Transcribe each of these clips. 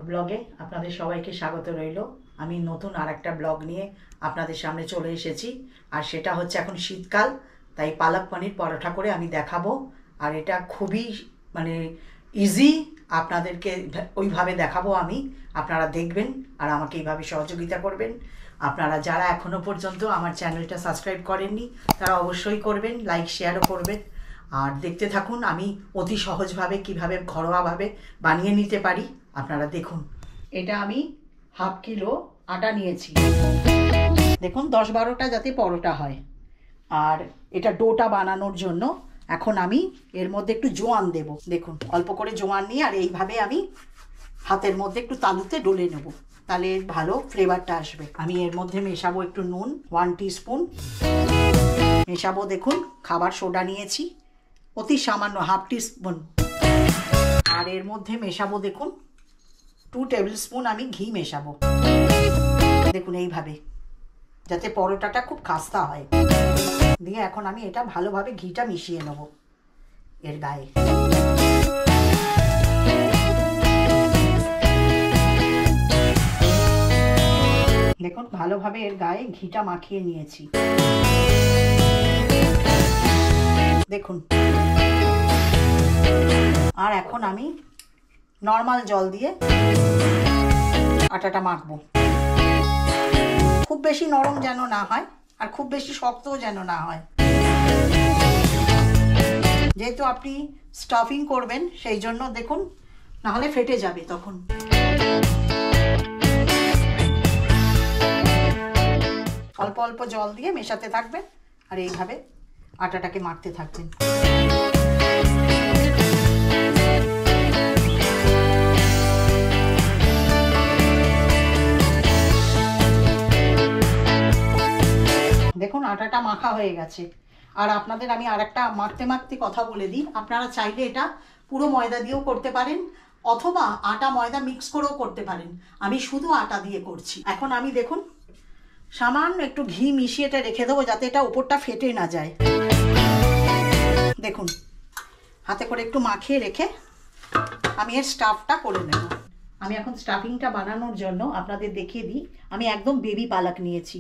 ব্লগে আপনাদের সবাইকে স্বাগত রইল। আমি নতুন আরেকটা ব্লগ নিয়ে আপনাদের সামনে চলে এসেছি। আর সেটা হচ্ছে এখন শীতকাল, তাই পালক পনির পরোটা করে আমি দেখাবো। আর এটা খুবই ইজি, আপনাদেরকে ওইভাবে দেখাবো আমি। আপনারা দেখবেন আর আমাকে এইভাবে সহযোগিতা করবেন। আপনারা যারা এখনও পর্যন্ত আমার চ্যানেলটা সাবস্ক্রাইব করেননি তারা অবশ্যই করবেন, লাইক শেয়ারও করবেন। আর দেখতে থাকুন আমি অতি সহজভাবে কিভাবে ঘরোয়াভাবে বানিয়ে নিতে পারি, আপনারা দেখুন। এটা আমি হাফ কিলো আটা নিয়েছি, দেখুন 10-12টা যাতে পরোটা হয়। আর এটা ডোটা বানানোর জন্য এখন আমি এর মধ্যে একটু জোয়ান দেব। দেখুন অল্প করে জোয়ান নিয়ে আর এইভাবে আমি হাতের মধ্যে একটু তালুতে ডলে নেব, তাহলে ভালো ফ্লেভারটা আসবে। আমি এর মধ্যে মেশাবো একটু নুন 1 টিস্পুন মেশাবো। দেখুন খাবার সোডা নিয়েছি অতি সামান্য হাফ টিস্পুন। আর এর মধ্যে মেশাবো দেখুন 2 টেবিল স্পুন আমি ঘি মেশাবো। দেখুন এইভাবে যাতে পরোটাটা খুব খাস্তা হয়। দিয়ে এখন আমি এটা ভালোভাবে ঘিটা মিশিয়ে নেব এর গায়ে। দেখুন ভালোভাবে এর গায়ে ঘিটা মাখিয়ে নিয়েছি। দেখুন আর এখন আমি নর্মাল জল দিয়ে আটাটা মাখবো। খুব বেশি নরম যেন না হয় আর খুব বেশি শক্তও যেন না হয়। যেহেতু আপনি স্টাফিং করবেন সেই জন্য দেখুন, না হলে ফেটে যাবে তখন। অল্প অল্প জল দিয়ে মেশাতে থাকবেন আর এইভাবে আটাটাকে মাখতে থাকবেন। দেখুন আটাটা মাখা হয়ে গেছে। আর আপনাদের আমি আরেকটা মাখতে মাখতে কথা বলে দিই, আপনারা চাইলে এটা পুরো ময়দা দিয়েও করতে পারেন অথবা আটা ময়দা মিক্স করেও করতে পারেন। আমি শুধু আটা দিয়ে করছি। এখন আমি দেখুন সামান্য একটু ঘি মিশিয়ে এটা রেখে দেবো যাতে এটা উপরটা ফেটে না যায়। দেখুন হাতে করে একটু মাখিয়ে রেখে আমি এর স্টাফটা করে নেব। আমি এখন স্টাফিংটা বানানোর জন্য আপনাদের দেখিয়ে দিই। আমি একদম বেবি পালক নিয়েছি।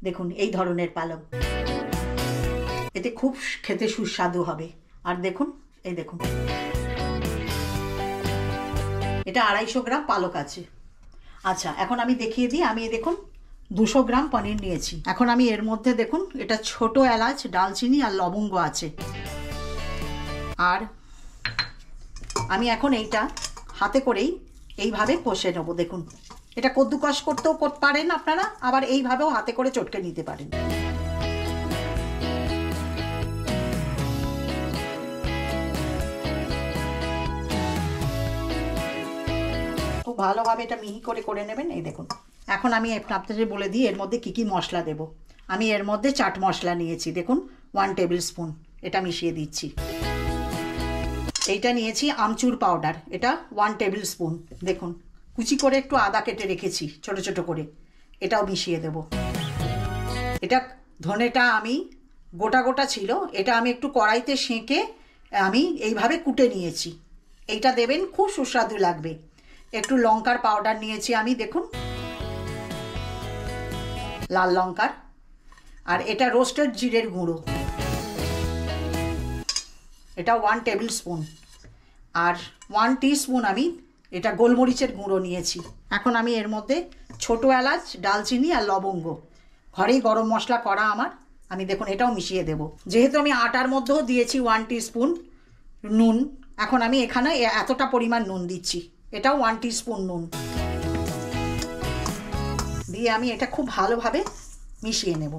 দেখুন এই ধরনের পালক, এতে খুব খেতে সুস্বাদু হবে। আর দেখুন এই দেখুন এটা 250 গ্রাম পালক আছে। আচ্ছা এখন আমি দেখিয়ে দিই। আমি দেখুন 200 গ্রাম পনির নিয়েছি। এখন আমি এর মধ্যে দেখুন এটা ছোট এলাচ, দালচিনি আর লবঙ্গ আছে। আর আমি এখন এইটা হাতে করেই এইভাবে কষে নেবো। দেখুন এটা কদ্দুকস করতেও করতে পারেন আপনারা, আবার এইভাবেও হাতে করে চটকে নিতে পারেন। খুব ভালোভাবে এটা মিহি করে করে নেবেন। এই দেখুন এখন আমি আপনাদের বলে দিই এর মধ্যে কি কি মশলা দেব। আমি এর মধ্যে চাট মশলা নিয়েছি, দেখুন 1 টেবিল স্পুন, এটা মিশিয়ে দিচ্ছি। এইটা নিয়েছি আমচুর পাউডার, এটা 1 টেবিল স্পুন। দেখুন কুচি করে একটু আদা কেটে রেখেছি ছোট ছোট করে, এটাও মিশিয়ে দেব। এটা ধনেটা আমি গোটা গোটা ছিল, এটা আমি একটু কড়াইতে সেঁকে আমি এইভাবে কুটে নিয়েছি। এইটা দেবেন, খুব সুস্বাদু লাগবে। একটু লঙ্কার পাউডার নিয়েছি আমি, দেখুন লাল লঙ্কার। আর এটা রোস্টেড জিরের গুঁড়ো, এটা 1 টেবিল স্পুন। আর 1 টিস্পুন আমি এটা গোলমরিচের গুঁড়ো নিয়েছি। এখন আমি এর মধ্যে ছোট এলাচ, দালচিনি আর লবঙ্গ, ঘরেই গরম মশলা করা আমার, আমি দেখুন এটাও মিশিয়ে দেব। যেহেতু আমি আটার মধ্যেও দিয়েছি 1 টিস্পুন নুন, এখন আমি এখানে এতটা পরিমাণ নুন দিচ্ছি, এটাও 1 টিস্পুন নুন দিয়ে আমি এটা খুব ভালোভাবে মিশিয়ে নেব।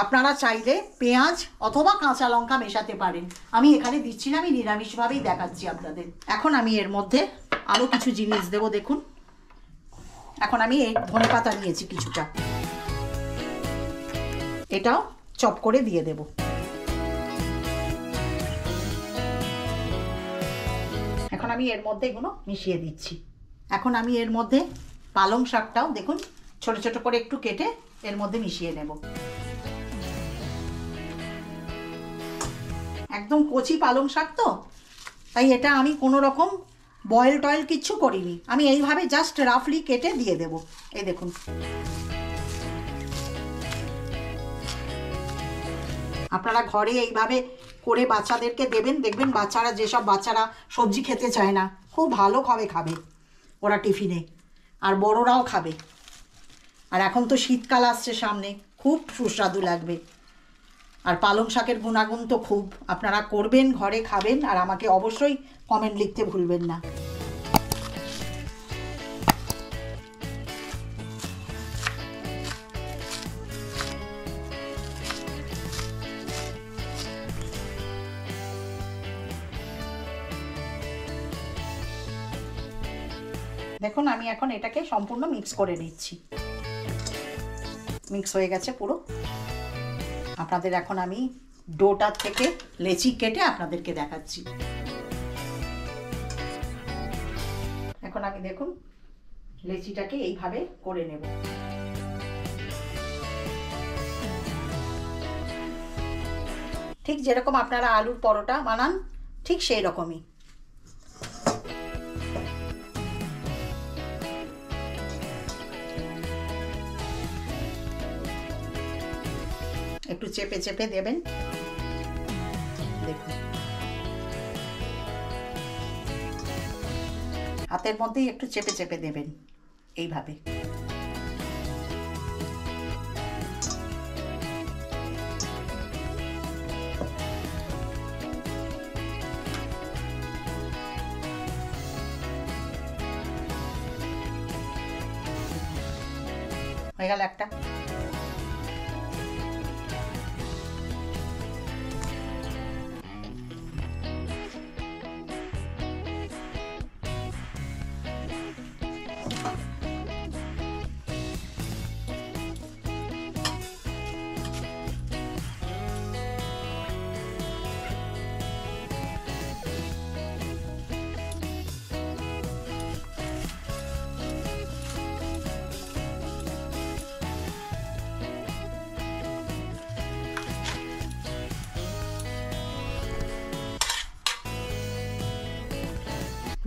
আপনারা চাইলে পেঁয়াজ অথবা কাঁচা লঙ্কা মেশাতে পারেন, আমি এখানে দিচ্ছি না, আমি নিরামিষভাবেই দেখাচ্ছি আপনাদের। এখন আমি এর মধ্যে আরও কিছু জিনিস দেব। দেখুন এখন আমি এই ধনেপাতা নিয়েছি কিছুটা, এটাও চপ করে দিয়ে দেব। এখন আমি এর মধ্যে এগুলো মিশিয়ে দিচ্ছি। এখন আমি এর মধ্যে পালং শাকটাও দেখুন ছোট ছোট করে একটু কেটে এর মধ্যে মিশিয়ে নেব। একদম কচি পালং শাক তো, তাই এটা আমি কোনো রকম বয়েল টয়েল কিচ্ছু করিনি, আমি এইভাবে জাস্ট রাফলি কেটে দিয়ে দেব। এই দেখুন, আপনারা ঘরে এইভাবে করে বাচ্চাদেরকে দেবেন, দেখবেন বাচ্চারা, যেসব বাচ্চারা সবজি খেতে চায় না, খুব ভালো খাবে ওরা টিফিনে, আর বড়রাও খাবে। আর এখন তো শীতকাল আসছে সামনে, খুব সুস্বাদু লাগবে। আর পালং শাকের গুণাগুণ তো খুব, আপনারা করবেন, ঘরে খাবেন, আর আমাকে অবশ্যই কমেন্ট লিখতে ভুলবেন না। দেখুন, আমি এখন এটাকে সম্পূর্ণ মিক্স করে নিচ্ছি। মিক্স হয়ে গেছে পুরো। আপনাদের এখন আমি ডোটার থেকে লেচি কেটে আপনাদেরকে দেখাচ্ছি। এখন আমি দেখুন লেচিটাকে এইভাবে করে নেব। ঠিক যেরকম আপনারা আলুর পরোটা বানান, ঠিক সেই রকমই। একটু চেপে চেপে দেবেন, দেখুন হাতের মধ্যেই একটু চেপে চেপে দেবেন এইভাবে। হয়ে গেল একটা।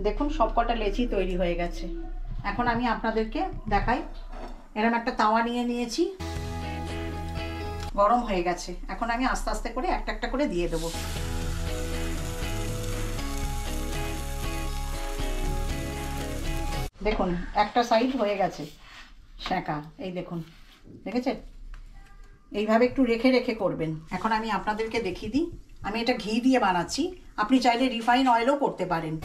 দেখুন সবকটা লেচি তৈরি হয়ে গেছে। এখন আমি আপনাদেরকে দেখাই, এরকম একটা তাওয়া নিয়ে নিয়েছি, গরম হয়ে গেছে। এখন আমি আস্তে আস্তে করে একটা একটা করে দিয়ে দেবো। দেখুন একটা সাইড হয়ে গেছে সেঁকা, এই দেখুন, দেখেছেন? এইভাবে একটু রেখে রেখে করবেন। এখন আমি আপনাদেরকে দেখিয়ে দিই, আমি এটা ঘি দিয়ে বানাচ্ছি, আপনি চাইলে রিফাইন অয়েলও করতে পারেন।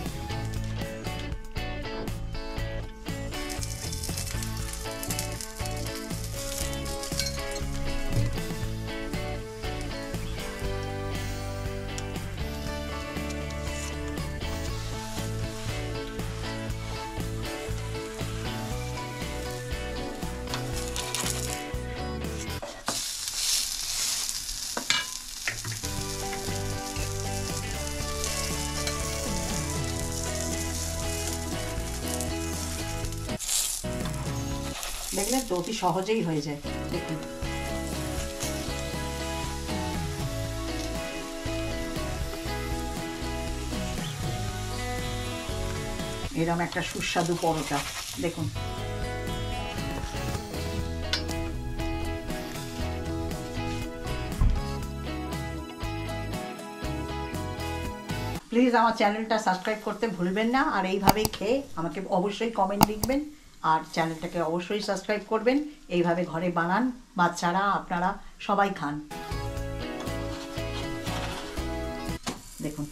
দেখলেন তো, অতি সহজেই হয়ে যায়। দেখুন এরকম একটা সুস্বাদু পরোটা, দেখুন। প্লিজ আমার চ্যানেলটা সাবস্ক্রাইব করতে ভুলবেন না, আর এইভাবেই খেয়ে আমাকে অবশ্যই কমেন্ট লিখবেন, আর চ্যানেলটাকে অবশ্যই সাবস্ক্রাইব করবেন। এইভাবে ঘরে বানান, বাচ্চারা আপনারা সবাই খান। দেখুন।